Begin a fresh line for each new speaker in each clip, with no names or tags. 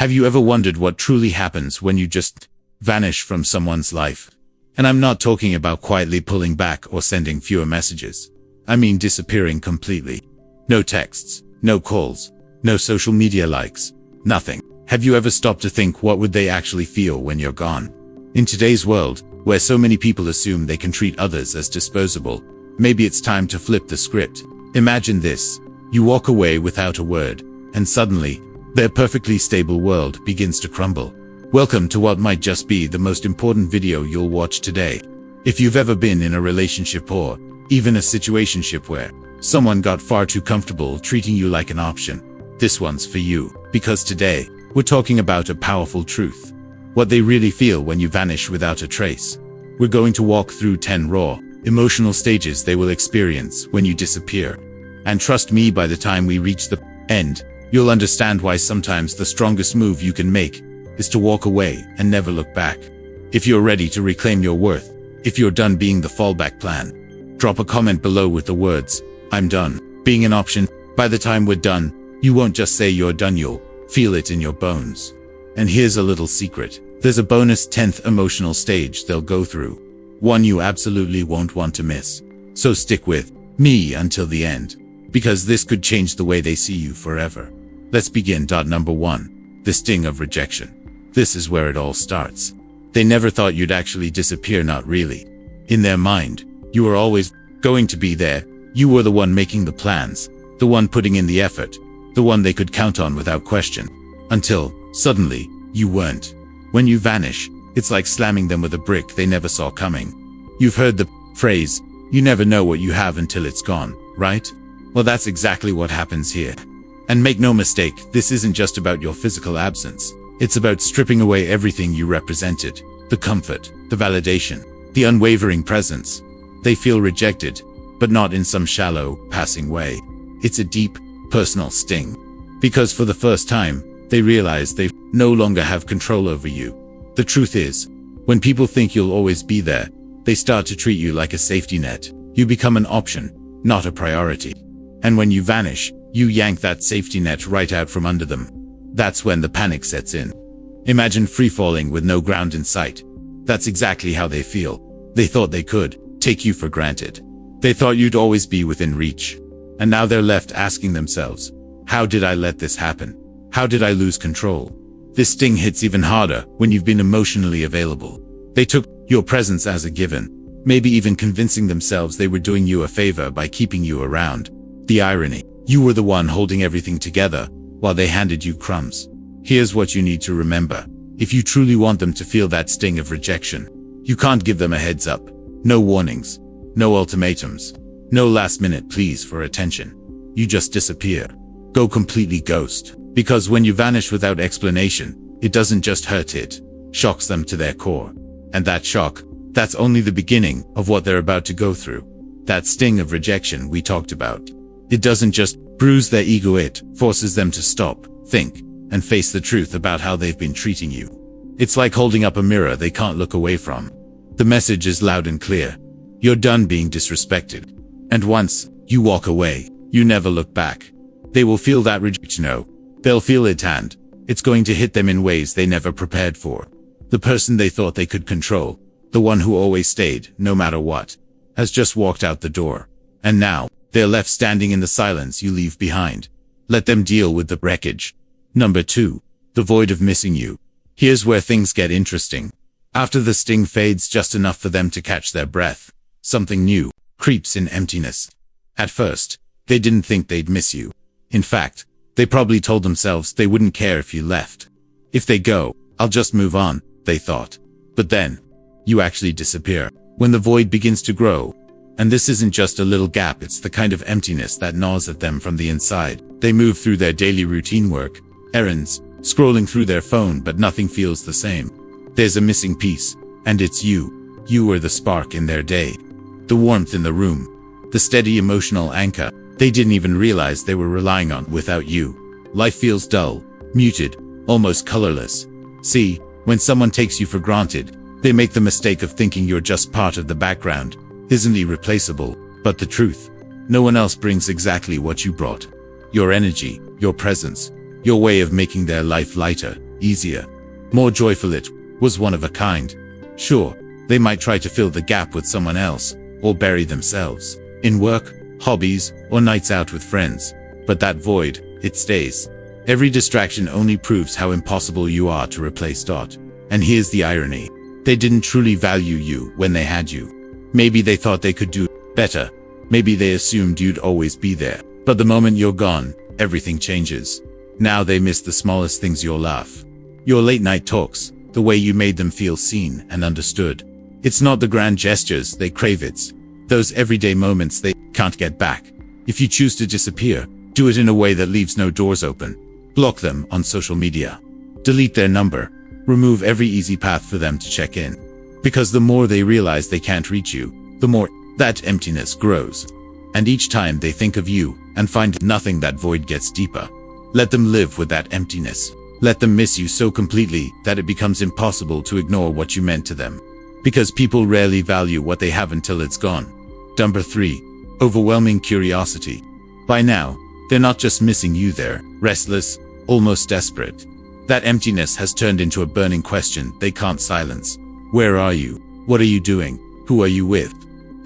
Have you ever wondered what truly happens when you just vanish from someone's life? And I'm not talking about quietly pulling back or sending fewer messages. I mean disappearing completely. No texts, no calls, no social media likes, nothing. Have you ever stopped to think what would they actually feel when you're gone? In today's world, where so many people assume they can treat others as disposable, maybe it's time to flip the script. Imagine this. You walk away without a word, and suddenly, their perfectly stable world begins to crumble. Welcome to what might just be the most important video you'll watch today. If you've ever been in a relationship or even a situationship where someone got far too comfortable treating you like an option, this one's for you. Because today, we're talking about a powerful truth. What they really feel when you vanish without a trace. We're going to walk through 10 raw, emotional stages they will experience when you disappear. And trust me, by the time we reach the end, you'll understand why sometimes the strongest move you can make is to walk away and never look back. If you're ready to reclaim your worth, if you're done being the fallback plan, drop a comment below with the words, "I'm done being an option." By the time we're done, you won't just say you're done, you'll feel it in your bones. And here's a little secret. There's a bonus 10th emotional stage they'll go through. One you absolutely won't want to miss. So stick with me until the end, because this could change the way they see you forever. Let's begin. Number 1. The sting of rejection. This is where it all starts. They never thought you'd actually disappear, not really. In their mind, you were always going to be there. You were the one making the plans, the one putting in the effort, the one they could count on without question. Until, suddenly, you weren't. When you vanish, it's like slamming them with a brick they never saw coming. You've heard the phrase, "You never know what you have until it's gone," right? Well, that's exactly what happens here. And make no mistake, this isn't just about your physical absence. It's about stripping away everything you represented. The comfort, the validation, the unwavering presence. They feel rejected, but not in some shallow, passing way. It's a deep, personal sting. Because for the first time, they realize they no longer have control over you. The truth is, when people think you'll always be there, they start to treat you like a safety net. You become an option, not a priority. And when you vanish, you yank that safety net right out from under them. That's when the panic sets in. Imagine free-falling with no ground in sight. That's exactly how they feel. They thought they could take you for granted. They thought you'd always be within reach. And now they're left asking themselves, how did I let this happen? How did I lose control? This sting hits even harder when you've been emotionally available. They took your presence as a given, maybe even convincing themselves they were doing you a favor by keeping you around. The irony. You were the one holding everything together, while they handed you crumbs. Here's what you need to remember. If you truly want them to feel that sting of rejection, you can't give them a heads up. No warnings. No ultimatums. No last-minute pleas for attention. You just disappear. Go completely ghost. Because when you vanish without explanation, it doesn't just hurt, it shocks them to their core. And that shock, that's only the beginning of what they're about to go through. That sting of rejection we talked about. It doesn't just bruise their ego, it forces them to stop, think, and face the truth about how they've been treating you. It's like holding up a mirror they can't look away from. The message is loud and clear. You're done being disrespected. And once you walk away, you never look back. They will feel that rejection. No, they'll feel it, and it's going to hit them in ways they never prepared for. The person they thought they could control, the one who always stayed, no matter what, has just walked out the door. And now, they're left standing in the silence you leave behind. Let them deal with the wreckage. Number 2. The void of missing you. Here's where things get interesting. After the sting fades just enough for them to catch their breath, something new creeps in: emptiness. At first, they didn't think they'd miss you. In fact, they probably told themselves they wouldn't care if you left. If they go, I'll just move on, they thought. But then, you actually disappear. When the void begins to grow, and this isn't just a little gap, it's the kind of emptiness that gnaws at them from the inside. They move through their daily routine, work, errands, scrolling through their phone, but nothing feels the same. There's a missing piece, and it's you. You were the spark in their day. The warmth in the room. The steady emotional anchor they didn't even realize they were relying on. Without you, life feels dull, muted, almost colorless. See, when someone takes you for granted, they make the mistake of thinking you're just part of the background, isn't irreplaceable. But the truth, no one else brings exactly what you brought. Your energy, your presence, your way of making their life lighter, easier, more joyful. It was one of a kind. Sure, they might try to fill the gap with someone else, or bury themselves in work, hobbies, or nights out with friends. But that void, it stays. Every distraction only proves how impossible you are to replace. And here's the irony. They didn't truly value you when they had you. Maybe they thought they could do better. Maybe they assumed you'd always be there. But the moment you're gone, everything changes. Now they miss the smallest things: your laugh, your late night talks, the way you made them feel seen and understood. It's not the grand gestures they crave, it's those everyday moments they can't get back. If you choose to disappear, do it in a way that leaves no doors open. Block them on social media. Delete their number. Remove every easy path for them to check in. Because the more they realize they can't reach you, the more that emptiness grows. And each time they think of you and find nothing, that void gets deeper. Let them live with that emptiness. Let them miss you so completely that it becomes impossible to ignore what you meant to them. Because people rarely value what they have until it's gone. Number 3. Overwhelming curiosity. By now, they're not just missing you, they're restless, almost desperate. That emptiness has turned into a burning question they can't silence. Where are you? What are you doing? Who are you with?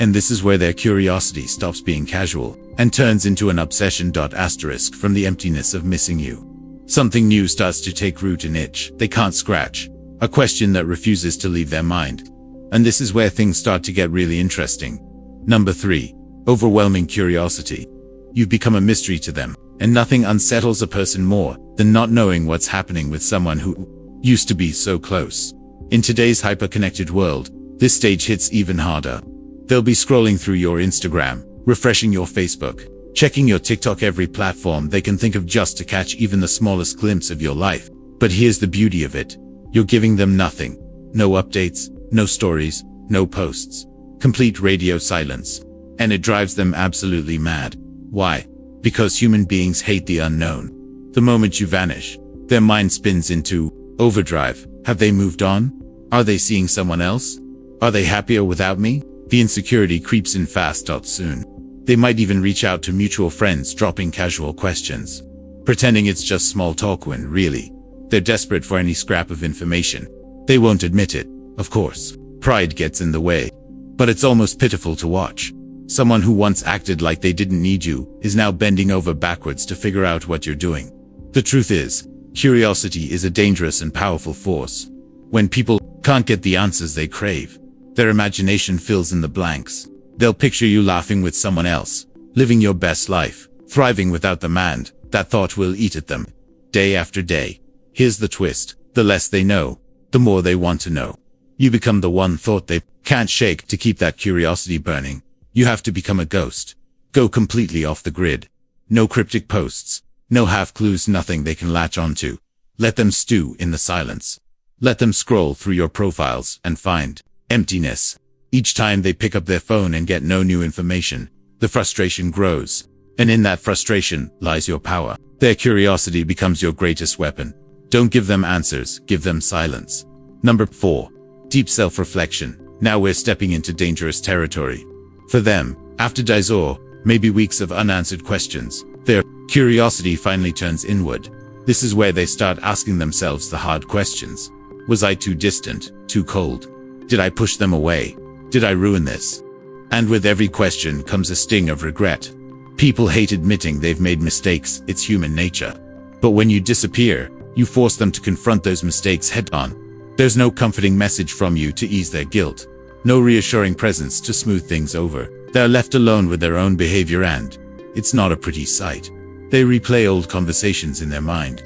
And this is where their curiosity stops being casual and turns into an obsession. Asterisk from the emptiness of missing you. Something new starts to take root, an itch they can't scratch, a question that refuses to leave their mind. And this is where things start to get really interesting. Number 3. Overwhelming curiosity. You've become a mystery to them, and nothing unsettles a person more than not knowing what's happening with someone who used to be so close. In today's hyper-connected world, this stage hits even harder. They'll be scrolling through your Instagram, refreshing your Facebook, checking your TikTok, every platform they can think of just to catch even the smallest glimpse of your life. But here's the beauty of it. You're giving them nothing. No updates, no stories, no posts. Complete radio silence. And it drives them absolutely mad. Why? Because human beings hate the unknown. The moment you vanish, their mind spins into overdrive. Have they moved on? Are they seeing someone else? Are they happier without me? The insecurity creeps in fast. Soon, they might even reach out to mutual friends, dropping casual questions, pretending it's just small talk when really, they're desperate for any scrap of information. They won't admit it, of course. Pride gets in the way. But it's almost pitiful to watch. Someone who once acted like they didn't need you is now bending over backwards to figure out what you're doing. The truth is, curiosity is a dangerous and powerful force. When people can't get the answers they crave, their imagination fills in the blanks. They'll picture you laughing with someone else, living your best life, thriving without the man. That thought will eat at them, day after day. Here's the twist: the less they know, the more they want to know. You become the one thought they can't shake. To keep that curiosity burning, you have to become a ghost. Go completely off the grid. No cryptic posts, no half clues, nothing they can latch onto. Let them stew in the silence. Let them scroll through your profiles and find emptiness. Each time they pick up their phone and get no new information, the frustration grows. And in that frustration lies your power. Their curiosity becomes your greatest weapon. Don't give them answers, give them silence. Number 4. Deep self-reflection. Now we're stepping into dangerous territory. For them, after days or maybe weeks of unanswered questions, their curiosity finally turns inward. This is where they start asking themselves the hard questions. Was I too distant, too cold? Did I push them away? Did I ruin this? And with every question comes a sting of regret. People hate admitting they've made mistakes, it's human nature. But when you disappear, you force them to confront those mistakes head on. There's no comforting message from you to ease their guilt. No reassuring presence to smooth things over. They're left alone with their own behavior, and it's not a pretty sight. They replay old conversations in their mind.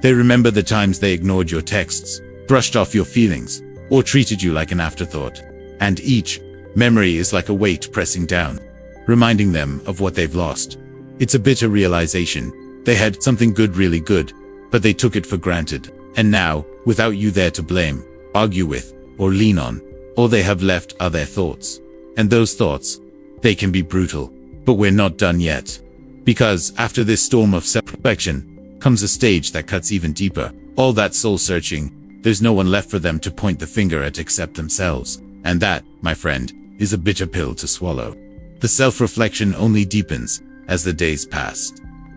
They remember the times they ignored your texts, brushed off your feelings, or treated you like an afterthought. And each memory is like a weight pressing down, reminding them of what they've lost. It's a bitter realization. They had something good, really good, but they took it for granted. And now, without you there to blame, argue with, or lean on, all they have left are their thoughts. And those thoughts, they can be brutal. But we're not done yet. Because after this storm of self-reflection comes a stage that cuts even deeper. All that soul-searching, there's no one left for them to point the finger at except themselves. And that, my friend, is a bitter pill to swallow. The self-reflection only deepens as the days pass.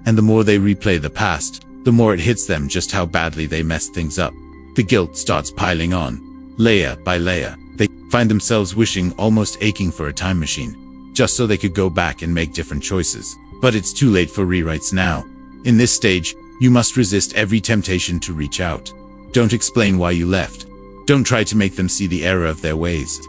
And the more they replay the past, the more it hits them just how badly they messed things up. The guilt starts piling on, layer by layer. They find themselves wishing, almost aching for a time machine, just so they could go back and make different choices. But it's too late for rewrites now. In this stage, you must resist every temptation to reach out. Don't explain why you left. Don't try to make them see the error of their ways.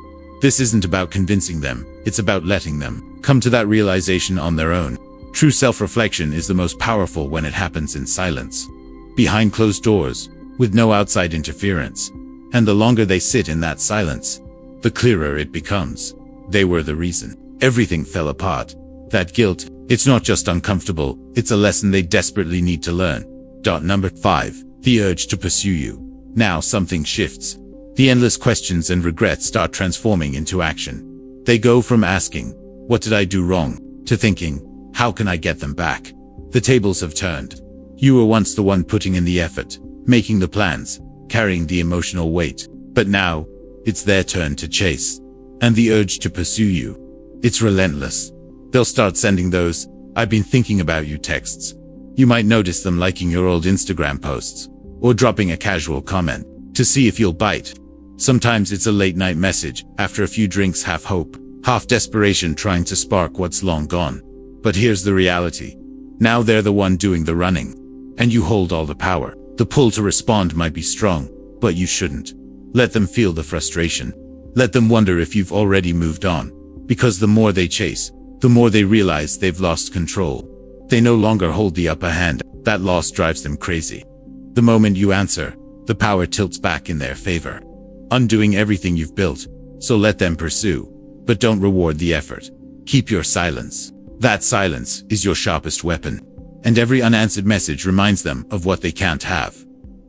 This isn't about convincing them, it's about letting them come to that realization on their own. True self-reflection is the most powerful when it happens in silence, behind closed doors, with no outside interference. And the longer they sit in that silence, the clearer it becomes. They were the reason everything fell apart. That guilt, it's not just uncomfortable, it's a lesson they desperately need to learn. Number 5. The urge to pursue you. Now something shifts. The endless questions and regrets start transforming into action. They go from asking, "What did I do wrong?" to thinking, "How can I get them back?" The tables have turned. You were once the one putting in the effort, making the plans, carrying the emotional weight. But now, it's their turn to chase. And the urge to pursue you, it's relentless. They'll start sending those, "I've been thinking about you" texts. You might notice them liking your old Instagram posts, or dropping a casual comment, to see if you'll bite. Sometimes it's a late night message, after a few drinks, half hope, half desperation, trying to spark what's long gone. But here's the reality. Now they're the one doing the running. And you hold all the power. The pull to respond might be strong, but you shouldn't. Let them feel the frustration. Let them wonder if you've already moved on. Because the more they chase, the more they realize they've lost control. They no longer hold the upper hand. That loss drives them crazy. The moment you answer, the power tilts back in their favor, undoing everything you've built. So let them pursue, but don't reward the effort. Keep your silence. That silence is your sharpest weapon. And every unanswered message reminds them of what they can't have.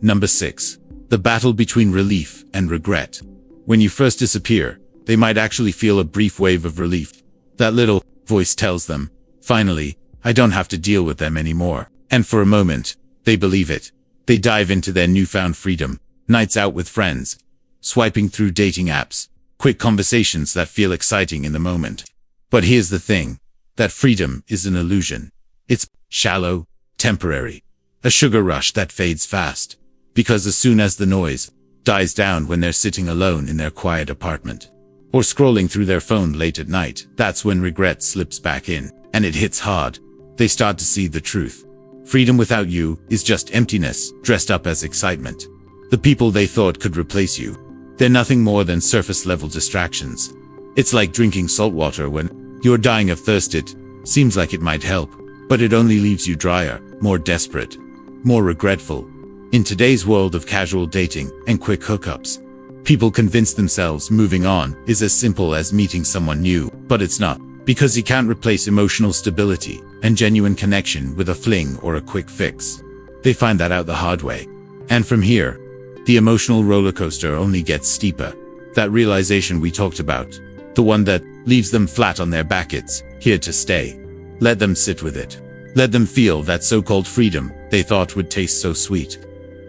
Number 6. The battle between relief and regret. When you first disappear, they might actually feel a brief wave of relief. That little voice tells them, "Finally, I don't have to deal with them anymore." And for a moment, they believe it. They dive into their newfound freedom, nights out with friends, swiping through dating apps, quick conversations that feel exciting in the moment. But here's the thing, that freedom is an illusion. It's shallow, temporary, a sugar rush that fades fast. Because as soon as the noise dies down when they're sitting alone in their quiet apartment, or scrolling through their phone late at night, that's when regret slips back in, and it hits hard. They start to see the truth. Freedom without you is just emptiness, dressed up as excitement. The people they thought could replace you, they're nothing more than surface-level distractions. It's like drinking salt water when you're dying of thirst. It seems like it might help, but it only leaves you drier, more desperate, more regretful. In today's world of casual dating and quick hookups, people convince themselves moving on is as simple as meeting someone new, but it's not. Because you can't replace emotional stability and genuine connection with a fling or a quick fix. They find that out the hard way. And from here, the emotional roller coaster only gets steeper. That realization we talked about, the one that leaves them flat on their back, it's here to stay. Let them sit with it. Let them feel that so-called freedom they thought would taste so sweet.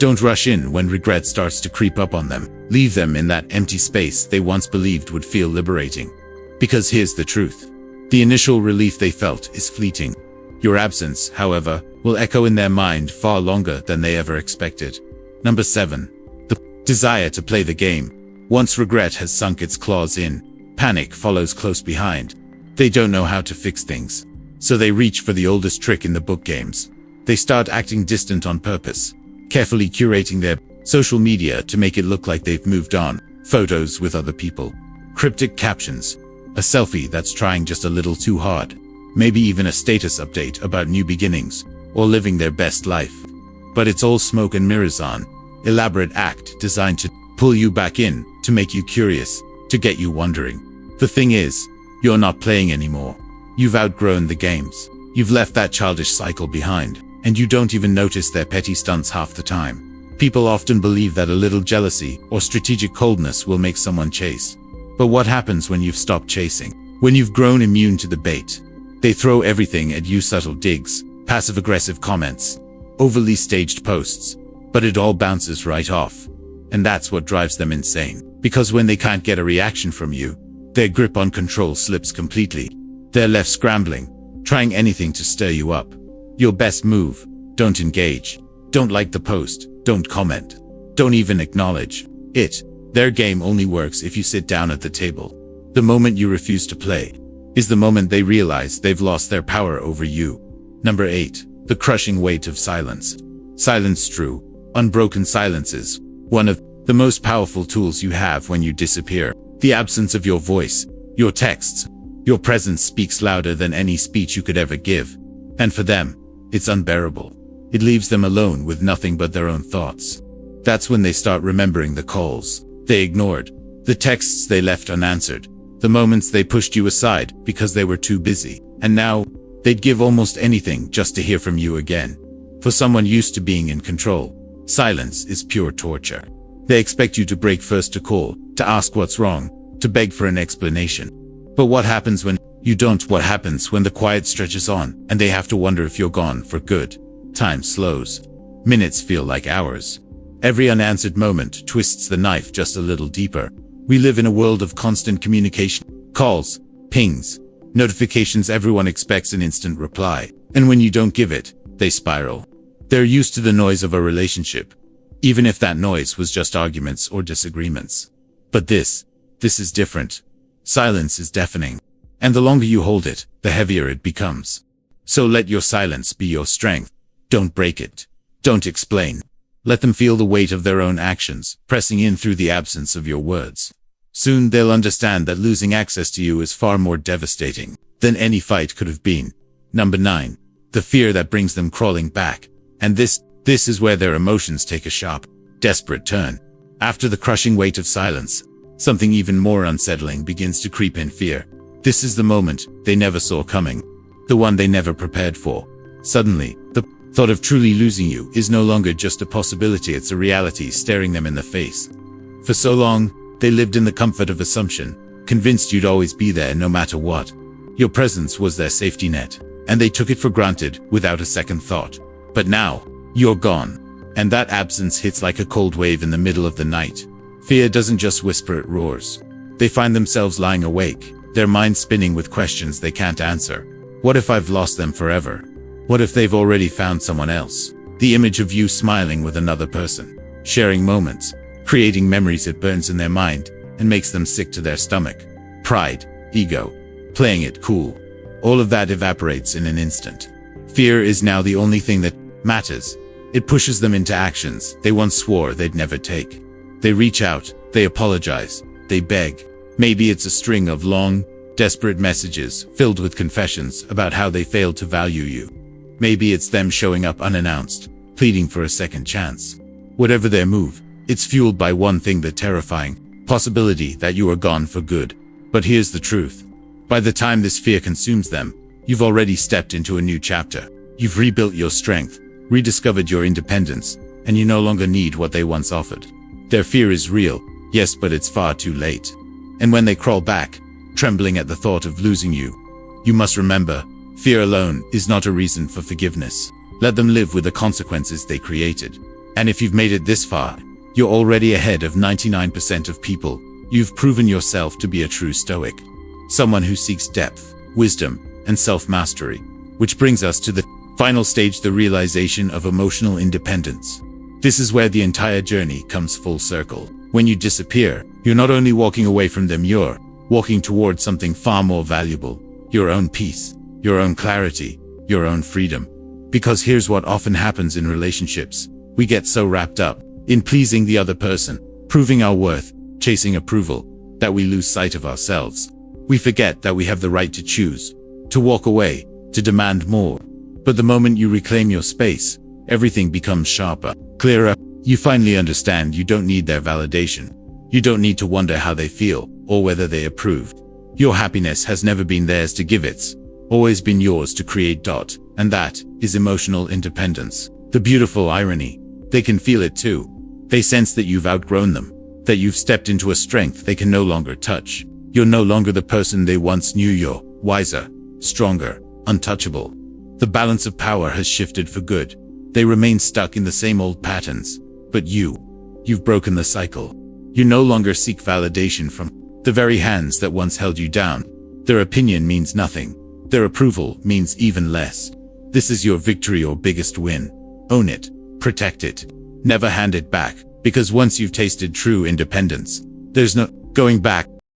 Don't rush in when regret starts to creep up on them. Leave them in that empty space they once believed would feel liberating. Because here's the truth. The initial relief they felt is fleeting. Your absence, however, will echo in their mind far longer than they ever expected. Number 7. The desire to play the game. Once regret has sunk its claws in, panic follows close behind. They don't know how to fix things, so they reach for the oldest trick in the book: games. They start acting distant on purpose, carefully curating their social media to make it look like they've moved on. Photos with other people, cryptic captions, a selfie that's trying just a little too hard, maybe even a status update about new beginnings, or living their best life. But it's all smoke and mirrors, an elaborate act designed to pull you back in, to make you curious, to get you wondering. The thing is, you're not playing anymore. You've outgrown the games. You've left that childish cycle behind, and you don't even notice their petty stunts half the time. People often believe that a little jealousy or strategic coldness will make someone chase. But what happens when you've stopped chasing? When you've grown immune to the bait? They throw everything at you: subtle digs, passive-aggressive comments, overly staged posts. But it all bounces right off. And that's what drives them insane. Because when they can't get a reaction from you, their grip on control slips completely. They're left scrambling, trying anything to stir you up. Your best move: don't engage. Don't like the post. Don't comment. Don't even acknowledge it. Their game only works if you sit down at the table. The moment you refuse to play is the moment they realize they've lost their power over you. Number 8. The crushing weight of silence. Silence, true, unbroken silence is one of the most powerful tools you have when you disappear. The absence of your voice, your texts, your presence speaks louder than any speech you could ever give. And for them, it's unbearable. It leaves them alone with nothing but their own thoughts. That's when they start remembering the calls they ignored, the texts they left unanswered, the moments they pushed you aside because they were too busy. And now, they'd give almost anything just to hear from you again. For someone used to being in control, silence is pure torture. They expect you to break first, to call, to ask what's wrong, to beg for an explanation. But what happens when you don't? What happens when the quiet stretches on and they have to wonder if you're gone for good? Time slows. Minutes feel like hours. Every unanswered moment twists the knife just a little deeper. We live in a world of constant communication. Calls, pings, notifications. Everyone expects an instant reply. And when you don't give it, they spiral. They're used to the noise of a relationship, even if that noise was just arguments or disagreements. But this is different. Silence is deafening. And the longer you hold it, the heavier it becomes. So let your silence be your strength. Don't break it. Don't explain. Let them feel the weight of their own actions, pressing in through the absence of your words. Soon they'll understand that losing access to you is far more devastating than any fight could have been. Number 9. The fear that brings them crawling back. And this is where their emotions take a sharp, desperate turn. After the crushing weight of silence, something even more unsettling begins to creep in: fear. This is the moment they never saw coming, the one they never prepared for. Suddenly, the thought of truly losing you is no longer just a possibility, it's a reality staring them in the face. For so long, they lived in the comfort of assumption, convinced you'd always be there no matter what. Your presence was their safety net, and they took it for granted without a second thought. But now, you're gone, and that absence hits like a cold wave in the middle of the night. Fear doesn't just whisper, it roars. They find themselves lying awake, their minds spinning with questions they can't answer. What if I've lost them forever? What if they've already found someone else? The image of you smiling with another person, sharing moments, creating memories, it burns in their mind and makes them sick to their stomach. Pride, ego, playing it cool, all of that evaporates in an instant. Fear is now the only thing that matters. It pushes them into actions they once swore they'd never take. They reach out, they apologize, they beg. Maybe it's a string of long, desperate messages filled with confessions about how they failed to value you. Maybe it's them showing up unannounced, pleading for a second chance. Whatever their move, it's fueled by one thing: the terrifying possibility that you are gone for good. But here's the truth. By the time this fear consumes them, you've already stepped into a new chapter. You've rebuilt your strength, rediscovered your independence, and you no longer need what they once offered. Their fear is real, yes, but it's far too late. And when they crawl back, trembling at the thought of losing you, you must remember, fear alone is not a reason for forgiveness. Let them live with the consequences they created. And if you've made it this far, you're already ahead of 99% of people. You've proven yourself to be a true Stoic. Someone who seeks depth, wisdom, and self-mastery. Which brings us to the final stage, the realization of emotional independence. This is where the entire journey comes full circle. When you disappear, you're not only walking away from them, you're walking towards something far more valuable: your own peace, your own clarity, your own freedom. Because here's what often happens in relationships. We get so wrapped up in pleasing the other person, proving our worth, chasing approval, that we lose sight of ourselves. We forget that we have the right to choose, to walk away, to demand more. But the moment you reclaim your space, everything becomes sharper, clearer. You finally understand you don't need their validation. You don't need to wonder how they feel, or whether they approve. Your happiness has never been theirs to give, it's always been yours to create. And that is emotional independence. The beautiful irony. They can feel it too. They sense that you've outgrown them, that you've stepped into a strength they can no longer touch. You're no longer the person they once knew. You're wiser, stronger, untouchable. The balance of power has shifted for good. They remain stuck in the same old patterns. But you've broken the cycle. You no longer seek validation from the very hands that once held you down. Their opinion means nothing. Their approval means even less. This is your victory, your biggest win. Own it. Protect it. Never hand it back. Because once you've tasted true independence, there's no going back.